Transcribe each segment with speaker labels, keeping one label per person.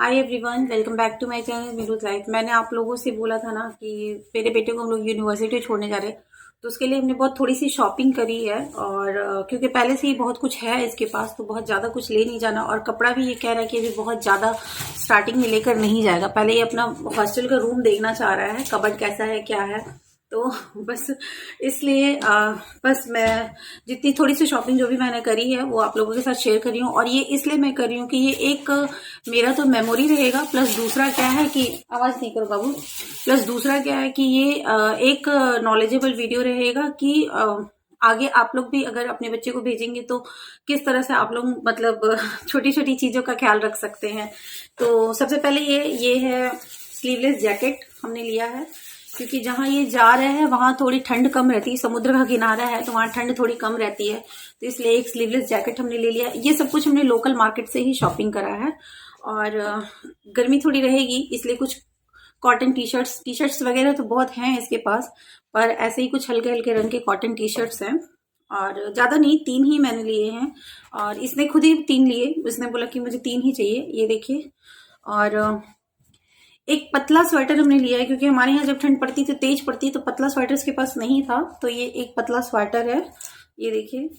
Speaker 1: Hi everyone, welcome back to my channel Meeru's life. मैंने आप लोगों से बोला था ना कि मेरे बेटे को हम लोग यूनिवर्सिटी छोड़ने जा रहे हैं, तो उसके लिए हमने बहुत थोड़ी सी शॉपिंग करी है। और क्योंकि पहले से ही बहुत कुछ है इसके पास, तो बहुत ज़्यादा कुछ ले नहीं जाना। और कपड़ा भी ये कह रहा है कि अभी बहुत ज़्यादा स्टार्टिंग में लेकर नहीं जाएगा। पहले ये अपना हॉस्टल का रूम देखना चाह रहा है, कबर्ड कैसा है क्या है। तो बस इसलिए बस मैं जितनी थोड़ी सी शॉपिंग जो भी मैंने करी है वो आप लोगों के साथ शेयर कर रही हूँ। और ये इसलिए मैं कर रही हूँ कि ये एक मेरा तो मेमोरी रहेगा, प्लस दूसरा क्या है कि आवाज नहीं करो बाबू। प्लस दूसरा क्या है कि ये एक नॉलेजेबल वीडियो रहेगा कि आगे आप लोग भी अगर अपने बच्चे को भेजेंगे तो किस तरह से आप लोग मतलब छोटी छोटी चीजों का ख्याल रख सकते हैं। तो सबसे पहले ये है स्लीवलेस जैकेट हमने लिया है, क्योंकि जहां ये जा रहे हैं वहां थोड़ी ठंड कम रहती है। समुद्र का किनारा है तो वहां ठंड थोड़ी कम रहती है, तो इसलिए एक स्लीवलेस जैकेट हमने ले लिया। ये सब कुछ हमने लोकल मार्केट से ही शॉपिंग करा है। और गर्मी थोड़ी रहेगी इसलिए कुछ कॉटन टी शर्ट्स वगैरह तो बहुत हैं इसके पास, पर ऐसे ही कुछ हल्के हल्के रंग के कॉटन टी शर्ट्स हैं। और ज्यादा नहीं, 3 ही मैंने लिए हैं। और इसने खुद ही 3 लिए, इसने बोला कि मुझे 3 ही चाहिए, ये देखिए। और एक पतला स्वेटर हमने लिया है, क्योंकि हमारे यहाँ जब ठंड पड़ती तो तेज पड़ती है, तो पतला स्वेटर इसके पास नहीं था, तो ये एक पतला स्वेटर है। ये देखिए,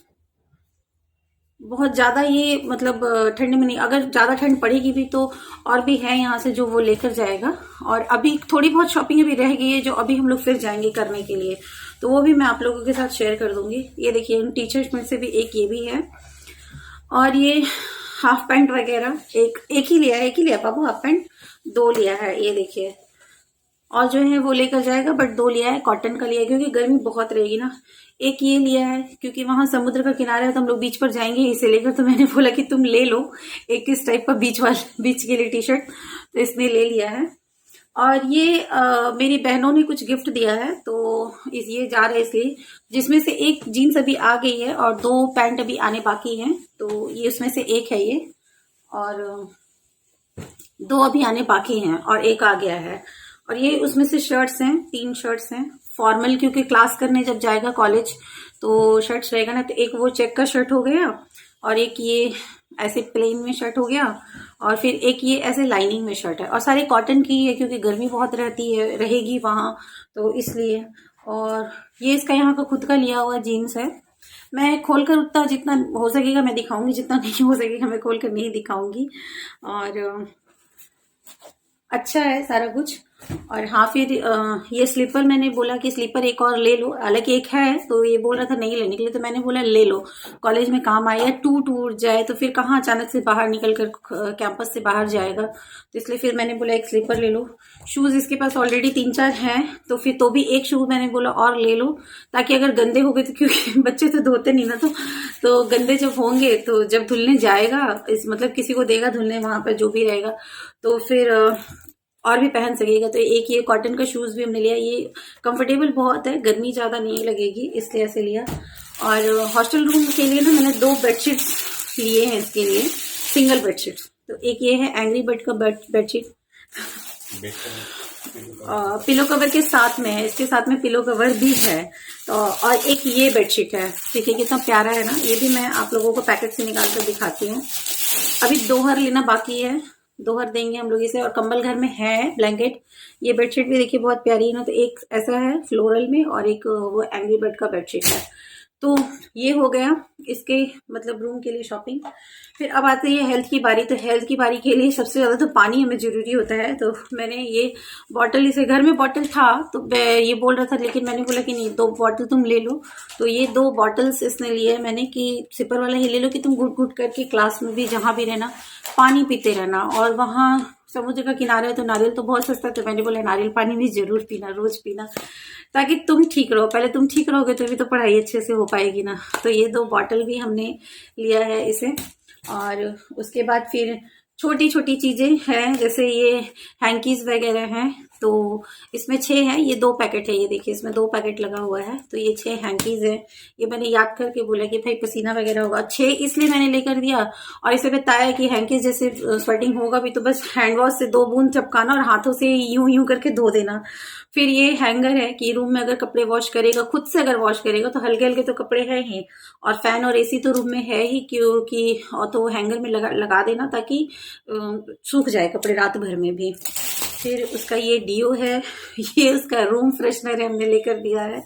Speaker 1: बहुत ज्यादा ये मतलब ठंड में नहीं, अगर ज्यादा ठंड पड़ेगी भी तो और भी है यहाँ से जो वो लेकर जाएगा। और अभी थोड़ी बहुत शॉपिंग अभी रह गई है जो अभी हम लोग फिर जाएंगे करने के लिए, तो वो भी मैं आप लोगों के साथ शेयर कर दूंगी। ये देखिए, इन टी शर्ट में से भी एक ये भी है। और ये हाफ पैंट वगैरह एक ही लिया बाबू, हाफ पैंट 2 लिया है, ये देखिए। और जो है वो लेकर जाएगा, बट 2 लिया है, कॉटन का लिया है क्योंकि गर्मी बहुत रहेगी ना। एक ये लिया है क्योंकि वहां समुद्र का किनारा है तो हम लोग बीच पर जाएंगे, इसे लेकर। तो मैंने बोला कि तुम ले लो एक इस टाइप का बीच के लिए टी शर्ट, तो इसने ले लिया है। और ये मेरी बहनों ने कुछ गिफ्ट दिया है, तो ये जा रहे इसलिए, जिसमें से एक जीन्स अभी आ गई है और 2 पैंट अभी आने बाकी हैं, तो ये उसमें से एक है ये। और 2 अभी आने बाकी हैं और एक आ गया है। और ये उसमें से शर्ट्स हैं, 3 शर्ट्स हैं फॉर्मल, क्योंकि क्लास करने जब जाएगा कॉलेज तो शर्ट्स रहेगा ना। तो एक वो चेक का शर्ट हो गया, और एक ये ऐसे प्लेन में शर्ट हो गया, और फिर एक ये ऐसे लाइनिंग में शर्ट है। और सारे कॉटन की है क्योंकि गर्मी बहुत रहती है रहेगी वहां, तो इसलिए। और ये इसका यहाँ का खुद का लिया हुआ जीन्स है। मैं खोलकर उतना जितना हो सकेगा मैं दिखाऊंगी, जितना नहीं हो सकेगा मैं खोलकर नहीं दिखाऊंगी। और अच्छा है सारा कुछ। और हाँ, फिर ये स्लीपर, मैंने बोला कि स्लीपर एक और ले लो, हालांकि एक है तो ये बोल रहा था नहीं लेने के लिए, तो मैंने बोला ले लो, कॉलेज में काम आया। टूट जाए तो फिर कहाँ अचानक से बाहर निकल कर कैंपस से बाहर जाएगा, तो इसलिए फिर मैंने बोला एक स्लीपर ले लो। शूज इसके पास ऑलरेडी 3-4 हैं, तो फिर तो भी एक शू मैंने बोला और ले लो, ताकि अगर गंदे हो गए तो, क्योंकि बच्चे तो धोते नहीं ना, तो गंदे जब होंगे तो जब धुलने जाएगा, इस मतलब किसी को देगा धुलने वहां पर जो भी रहेगा, तो फिर और भी पहन सकेगा। तो एक ये कॉटन का शूज भी हमने लिया, ये कंफर्टेबल बहुत है, गर्मी ज्यादा नहीं लगेगी इसलिए ऐसे लिया। और हॉस्टल रूम के लिए ना मैंने 2 बेडशीट्स लिए हैं इसके लिए, सिंगल बेडशीट्स। तो एक ये है एंग्री बर्ड का बेडशीट, पिलो कवर के साथ में है, इसके साथ में पिलो कवर भी है। तो और एक ये बेडशीट है, देखिए कितना प्यारा है ना। ये भी मैं आप लोगों को पैकेट से निकाल कर दिखाती हूँ। अभी 2 हर लेना बाकी है, 2 हर देंगे हम लोग इसे। और कंबल घर में है, ब्लैंकेट। ये बेडशीट भी देखिए बहुत प्यारी है ना। तो एक ऐसा है फ्लोरल में, और एक वो एंग्री बर्ड का बेडशीट है। तो ये हो गया इसके मतलब रूम के लिए शॉपिंग। फिर अब आते हैं हेल्थ की बारी। तो हेल्थ की बारी के लिए सबसे ज्यादा तो पानी हमें जरूरी होता है। तो मैंने ये बॉटल, इसे घर में बॉटल था तो ये बोल रहा था, लेकिन मैंने बोला कि नहीं 2 बॉटल तुम ले लो। तो ये 2 बॉटल्स इसने लिए मैंने कि सिपर वाला ही ले लो, कि तुम घुट घुट करके क्लास में भी जहां भी रहना पानी पीते रहना। और वहां समुद्र का किनारा है तो नारियल तो बहुत सस्ता, तो मैंने बोला नारियल पानी भी जरूर पीना, रोज पीना, ताकि तुम ठीक रहो। पहले तुम ठीक रहोगे तो भी तो पढ़ाई अच्छे से हो पाएगी ना। तो ये 2 बॉटल भी हमने लिया है इसे। और उसके बाद फिर छोटी छोटी चीजें हैं, जैसे ये हैंकीज वगैरह हैं, तो इसमें 6 है, ये 2 पैकेट है, ये देखिए इसमें 2 पैकेट लगा हुआ है, तो ये 6 हैंकीज है। ये मैंने याद करके बोला कि भाई पसीना वगैरह होगा, 6 इसलिए मैंने लेकर दिया। और इसे बताया कि हैंकीज जैसे स्वेटिंग होगा भी तो बस हैंड वॉश से 2 बूंद चपकाना और हाथों से यूं यूं करके धो देना। फिर ये हैंगर है कि रूम में अगर कपड़े वॉश करेगा, खुद से अगर वॉश करेगा तो हल्के हल्के तो कपड़े है ही, और फैन और एसी तो रूम में है ही, क्योंकि और तो हैंगर में लगा देना ताकि सूख जाए कपड़े रात भर में भी। फिर उसका ये डीओ है, ये उसका रूम फ्रेशनर है, हमने लेकर दिया है।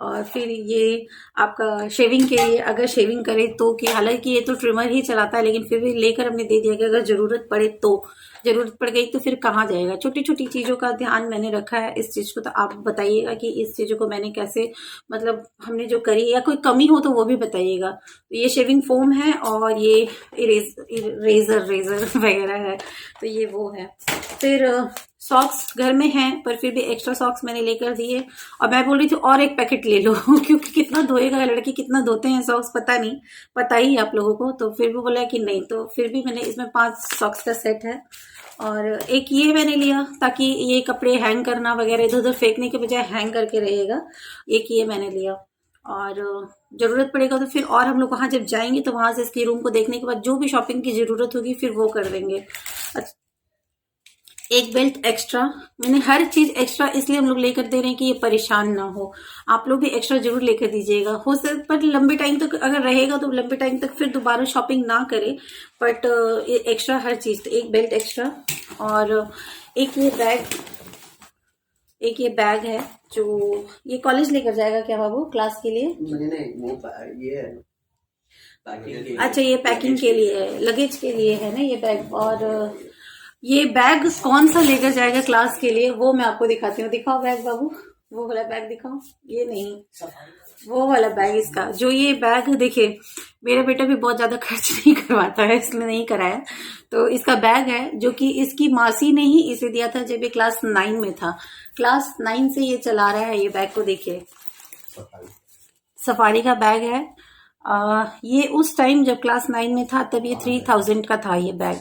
Speaker 1: और फिर ये आपका शेविंग के लिए, अगर शेविंग करे तो, कि हालांकि ये तो ट्रिमर ही चलाता है लेकिन फिर भी लेकर हमने दे दिया कि अगर जरूरत पड़े तो, जरूरत पड़ गई तो फिर कहाँ जाएगा। छोटी छोटी चीजों का ध्यान मैंने रखा है इस चीज को, तो आप बताइएगा कि इस चीजों को मैंने कैसे, मतलब हमने जो करी या कोई कमी हो तो वो भी बताइएगा। तो ये शेविंग फोम है और ये रेजर वगैरह है, तो ये वो है। फिर सॉक्स घर में हैं पर फिर भी एक्स्ट्रा सॉक्स मैंने लेकर दिए, और मैं बोल रही थी और एक पैकेट ले लो क्योंकि कितना धोएगा लड़की, कितना धोते हैं सॉक्स पता नहीं, पता ही आप लोगों को। तो फिर भी बोला कि नहीं, तो फिर भी मैंने इसमें 5 सॉक्स का सेट है। और एक ये मैंने लिया ताकि ये कपड़े हैंग करना वगैरह इधर उधर फेंकने के बजाय हैंग करके रहेगा, एक ये मैंने लिया। और जरूरत पड़ेगा तो फिर और हम लोग वहां जब जाएंगे तो वहां से इसके रूम को देखने के बाद जो भी शॉपिंग की जरूरत होगी फिर वो कर देंगे। एक बेल्ट एक्स्ट्रा, मैंने हर चीज एक्स्ट्रा इसलिए हम लोग लेकर दे रहे हैं कि ये परेशान ना हो। आप लोग भी एक्स्ट्रा जरूर लेकर दीजिएगा, हो सकता पर लंबे टाइम तक अगर रहेगा तो लंबे टाइम तक फिर दोबारा शॉपिंग ना करे, बट ये एक्स्ट्रा हर चीज। तो एक बेल्ट एक्स्ट्रा, और एक ये बैग है जो ये कॉलेज लेकर जाएगा क्या बाबू, क्लास के लिए?
Speaker 2: नहीं, वो ये है
Speaker 1: अच्छा, ये पैकिंग के लिए है, लगेज के लिए है ना ये बैग। और ये बैग कौन सा लेकर जाएगा क्लास के लिए वो मैं आपको दिखाती हूँ। दिखाओ बैग बाबू, वो वाला बैग दिखाओ, ये नहीं, वो वाला बैग इसका। जो ये बैग देखिए, मेरा बेटा भी बहुत ज्यादा खर्च नहीं करवाता है, इसलिए नहीं कराया। तो इसका बैग है जो कि इसकी मासी ने ही इसे दिया था जब ये क्लास 9 में था। क्लास 9 से ये चला रहा है ये बैग को, देखिए सफारी का बैग है। ये उस टाइम जब क्लास 9 में था तब ये 3000 का था ये बैग,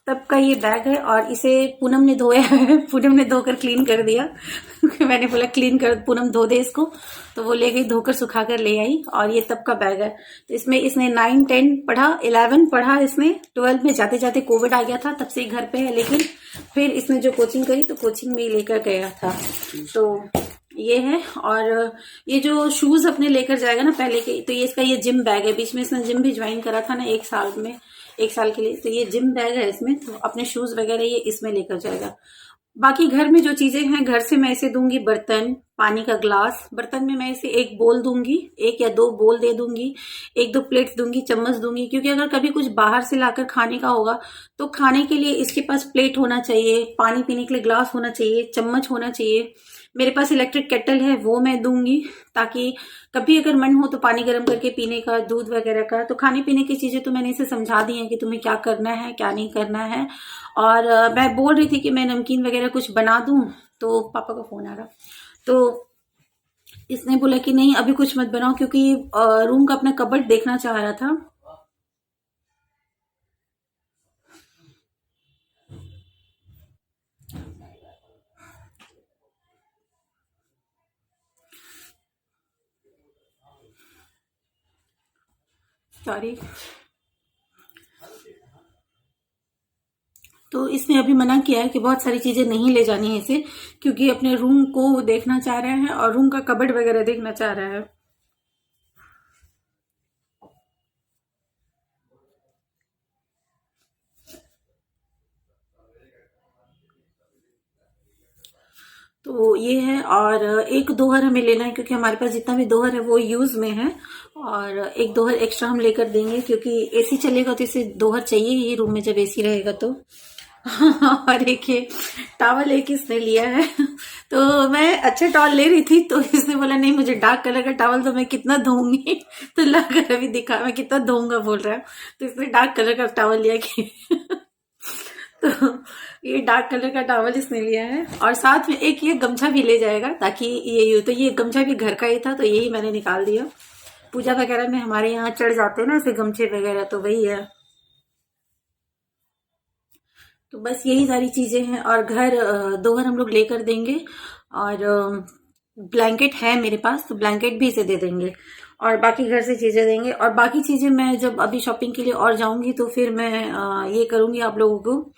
Speaker 1: तब का ये बैग है। और इसे पूनम ने धोया है, पूनम ने धोकर क्लीन कर दिया मैंने बोला क्लीन कर, पूनम धो दे इसको, तो वो ले गई धोकर सुखा कर ले आई। और ये तब का बैग है। तो इसमें इसने 9, 10 पढ़ा, 11 पढ़ा, इसने 12 में जाते जाते कोविड आ गया था, तब से घर पे है। लेकिन फिर इसने जो कोचिंग करी तो कोचिंग में ही लेकर गया था। तो ये है। और ये जो शूज अपने लेकर जाएगा ना पहले के, तो ये इसका ये जिम बैग है, बीच में इसने जिम भी ज्वाइन करा था ना 1 साल में, 1 साल के लिए। तो ये जिम बैग है इसमें, तो अपने शूज वगैरह ये इसमें लेकर जाएगा। बाकी घर में जो चीजें हैं घर से मैं इसे दूंगी, बर्तन, पानी का ग्लास, बर्तन में मैं इसे 1 बोल दूंगी, 1 या 2 बोल दे दूंगी, 1-2 प्लेट्स दूंगी, चम्मच दूंगी, क्योंकि अगर कभी कुछ बाहर से लाकर खाने का होगा तो खाने के लिए इसके पास प्लेट होना चाहिए, पानी पीने के लिए ग्लास होना चाहिए, चम्मच होना चाहिए। मेरे पास इलेक्ट्रिक केटल है, वो मैं दूंगी, ताकि कभी अगर मन हो तो पानी गर्म करके पीने का, दूध वगैरह का। तो खाने पीने की चीजें तो मैंने इसे समझा दी हैं कि तुम्हें क्या करना है क्या नहीं करना है। और मैं बोल रही थी कि मैं नमकीन वगैरह कुछ बना दूं, तो पापा का फोन आ रहा, तो इसने बोला कि नहीं अभी कुछ मत बनाओ, क्योंकि रूम का अपना कबर्ड देखना चाह रहा था। सॉरी, तो इसने अभी मना किया है कि बहुत सारी चीजें नहीं ले जानी है इसे, क्योंकि अपने रूम को देखना चाह रहा है और रूम का कबर्ड वगैरह देखना चाह रहा है। तो ये है। और एक दोहर हमें लेना है, क्योंकि हमारे पास जितना भी दोहर है वो यूज में है, और एक दोहर एक्स्ट्रा हम लेकर देंगे, क्योंकि एसी चलेगा तो इसे दोहर चाहिए ही रूम में जब एसी रहेगा तो और एक ये टॉवल एक इसने लिया है तो मैं अच्छे टॉवल ले रही थी, तो इसने बोला नहीं मुझे डार्क कलर का टॉवल तो मैं कितना धोऊंगी तो लाकर अभी दिखा मैं कितना धोऊंगा बोल रहा है, तो इसने डार्क कलर का टॉवल लिया कि तो ये डार्क कलर का टॉवल इसने लिया है। और साथ में एक ये गमछा भी ले जाएगा, ताकि ये गमछा भी घर का ही था, तो यही मैंने निकाल दिया। पूजा वगैरह में हमारे यहाँ चढ़ जाते हैं ना ऐसे गमछे वगैरह, तो वही है। तो बस यही सारी चीजें हैं। और घर 2 घर हम लोग लेकर देंगे, और ब्लैंकेट है मेरे पास, तो ब्लैंकेट भी इसे दे देंगे, और बाकी घर से चीजें देंगे। और बाकी चीजें मैं जब अभी शॉपिंग के लिए और जाऊंगी तो फिर मैं ये करूंगी, आप लोगों को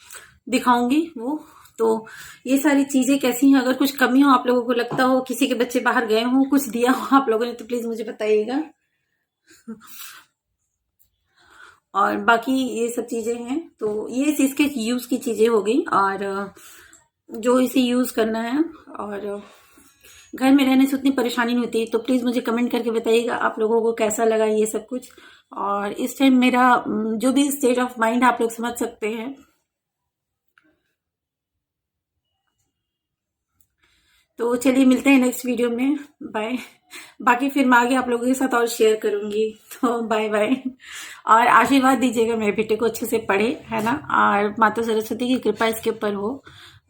Speaker 1: दिखाऊंगी वो। तो ये सारी चीजें कैसी हैं, अगर कुछ कमी हो, आप लोगों को लगता हो किसी के बच्चे बाहर गए हो, कुछ दिया हो आप लोगों ने, तो प्लीज मुझे बताइएगा। और बाकी ये सब चीजें हैं, तो ये इसके यूज की चीजें हो गई, और जो इसे यूज करना है, और घर में रहने से उतनी परेशानी नहीं होती। तो प्लीज मुझे कमेंट करके बताइएगा आप लोगों को कैसा लगा ये सब कुछ। और इस टाइम मेरा जो भी स्टेट ऑफ माइंड आप लोग समझ सकते हैं। तो चलिए मिलते हैं नेक्स्ट वीडियो में, बाय। बाकी फिर मैं आगे आप लोगों के साथ और शेयर करूंगी, तो बाय बाय। और आशीर्वाद दीजिएगा मेरे बेटे को अच्छे से पढ़े, है ना, और माता सरस्वती की कृपा इसके ऊपर हो,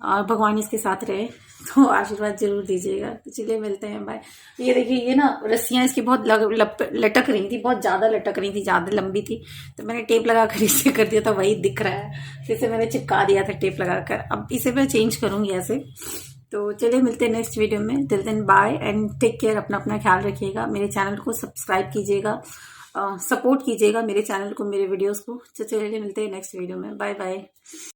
Speaker 1: और भगवान इसके साथ रहे, तो आशीर्वाद जरूर दीजिएगा। तो चलिए मिलते हैं, बाय। ये देखिए, ये ना रस्सियां इसकी बहुत लटक रही थी, बहुत ज्यादा लटक रही थी, ज्यादा लंबी थी, तो मैंने टेप लगा कर इसे कर दिया था, वही दिख रहा है, तो इसे मैंने चिपका दिया था टेप लगाकर। अब इसे मैं चेंज करूंगी ऐसे। तो चलिए मिलते हैं नेक्स्ट वीडियो में। Till then bye and take care, अपना अपना ख्याल रखिएगा। मेरे चैनल को सब्सक्राइब कीजिएगा, सपोर्ट कीजिएगा मेरे चैनल को, मेरे वीडियोस को। तो चलिए मिलते हैं नेक्स्ट वीडियो में, बाय बाय।